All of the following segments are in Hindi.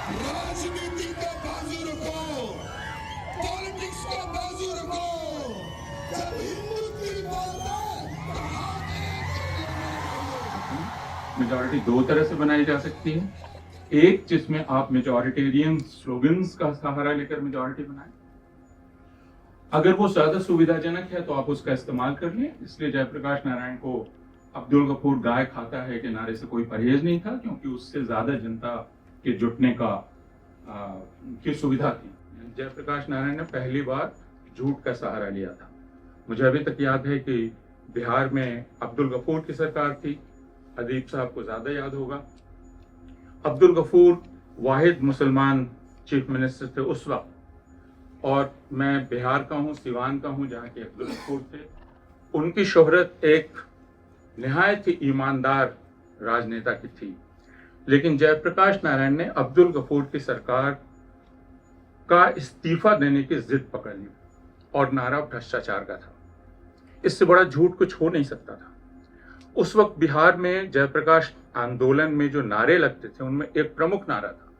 राजनीति का बाजू रखो, पॉलिटिक्स का बाजू रखो। जब हिंदू बोलता मेजॉरिटी दो तरह से बनाई जा सकती है। एक जिसमें आप मेजॉरिटेरियन स्लोगन्स का सहारा लेकर मेजॉरिटी बनाएं। अगर वो ज्यादा सुविधाजनक है तो आप उसका इस्तेमाल कर लें। इसलिए जयप्रकाश नारायण को अब्दुल गफूर गाय खाता है के नारे से कोई परहेज नहीं था, क्योंकि उससे ज्यादा जनता के जुटने की सुविधा थी। जयप्रकाश नारायण ने पहली बार झूठ का सहारा लिया था। मुझे अभी तक याद है कि बिहार में अब्दुल गफूर की सरकार थी, अदीब साहब को ज्यादा याद होगा। अब्दुल गफूर वाहिद मुसलमान चीफ मिनिस्टर थे उस वक्त, और मैं बिहार का हूँ, सिवान का हूँ, जहाँ के अब्दुल गफूर थे। उनकी शोहरत एक निहायत ही ईमानदार राजनेता की थी, लेकिन जयप्रकाश नारायण ने अब्दुल गफूर की सरकार का इस्तीफा देने की जिद पकड़ ली, और नारा भ्रष्टाचार का था। इससे बड़ा झूठ कुछ हो नहीं सकता था। उस वक्त बिहार में जयप्रकाश आंदोलन में जो नारे लगते थे उनमें एक प्रमुख नारा था,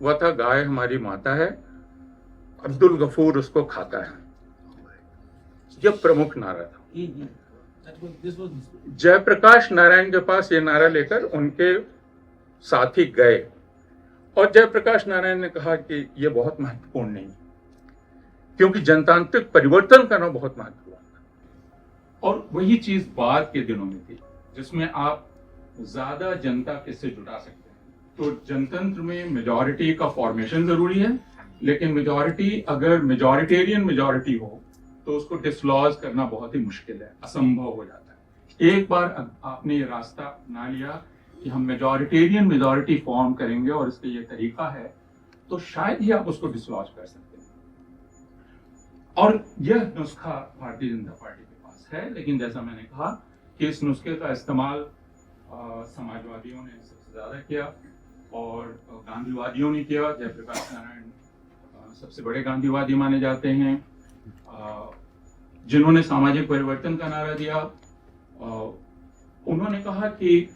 वह था गाय हमारी माता है, अब्दुल गफूर उसको खाता है। यह प्रमुख नारा था। जयप्रकाश नारायण के पास ये नारा लेकर उनके साथी गए, और जयप्रकाश नारायण ने कहा कि यह बहुत महत्वपूर्ण नहीं, क्योंकि जनतांत्रिक परिवर्तन करना बहुत महत्वपूर्ण। और वही चीज बाद के दिनों में थी, जिसमें आप ज्यादा जनता किससे जुटा सकते हैं। तो जनतंत्र में मेजॉरिटी का फॉर्मेशन जरूरी है, लेकिन मेजॉरिटी अगर मेजॉरिटेरियन मेजॉरिटी हो तो उसको डिसलॉज करना बहुत ही मुश्किल है, असंभव हो जाता है। एक बार आपने ये रास्ता अपना लिया कि हम मेजॉरिटेरियन मेजॉरिटी फॉर्म करेंगे और इसका ये तरीका है, तो शायद ही आप उसको डिसलॉज कर सकते हैं। और यह नुस्खा भारतीय जनता पार्टी के पास है, लेकिन जैसा मैंने कहा कि इस नुस्खे का इस्तेमाल समाजवादियों ने सबसे ज्यादा किया और गांधीवादियों ने किया। जयप्रकाश नारायण सबसे बड़े गांधीवादी माने जाते हैं, जिन्होंने सामाजिक परिवर्तन का नारा दिया। उन्होंने कहा कि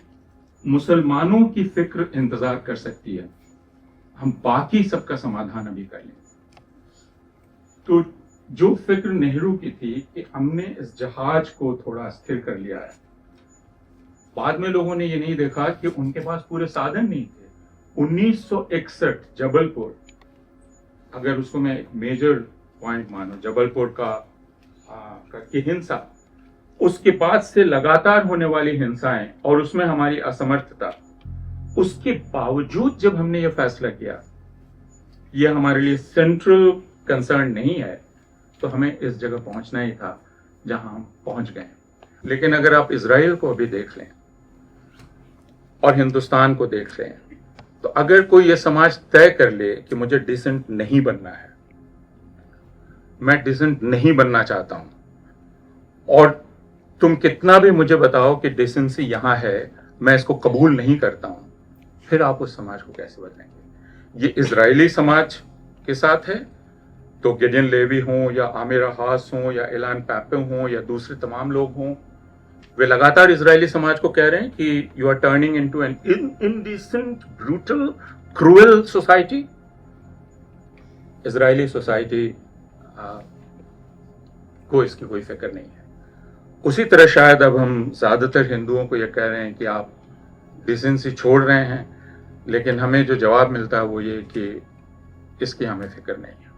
मुसलमानों की फिक्र इंतजार कर सकती है, हम बाकी सबका समाधान अभी कर लें। तो जो फिक्र नेहरू की थी कि हमने इस जहाज को थोड़ा स्थिर कर लिया है, बाद में लोगों ने ये नहीं देखा कि उनके पास पूरे साधन नहीं थे। 1961 जबलपुर, अगर उसको मैं एक मेजर पॉइंट मानूं, जबलपुर की हिंसा, उसके बाद से लगातार होने वाली हिंसाएं और उसमें हमारी असमर्थता, उसके बावजूद जब हमने ये फैसला किया ये हमारे लिए सेंट्रल कंसर्न नहीं है, तो हमें इस जगह पहुंचना ही था जहां हम पहुंच गए। लेकिन अगर आप इजराइल को अभी देख लें और हिंदुस्तान को देख लें, तो अगर कोई ये समाज तय कर ले कि मुझे डिसेंट नहीं बनना है, मैं डिसेंट नहीं बनना चाहता हूं, और तुम कितना भी मुझे बताओ कि डिसेंसी यहां है, मैं इसको कबूल नहीं करता हूं, फिर आप उस समाज को कैसे बदलेंगे? ये इजरायली समाज के साथ है, तो गिडियन लेवी हों या आमिर हास हों या इलान पैपे हों या दूसरे तमाम लोग हों, वे लगातार इजरायली समाज को कह रहे हैं कि you are turning into an indecent, brutal, cruel society. Israeli society को इसकी कोई फिक्र नहीं है। उसी तरह शायद अब हम ज्यादातर हिंदुओं को यह कह रहे हैं कि आप डिसेंसी छोड़ रहे हैं, लेकिन हमें जो जवाब मिलता है वो ये कि इसकी हमें फिक्र नहीं है।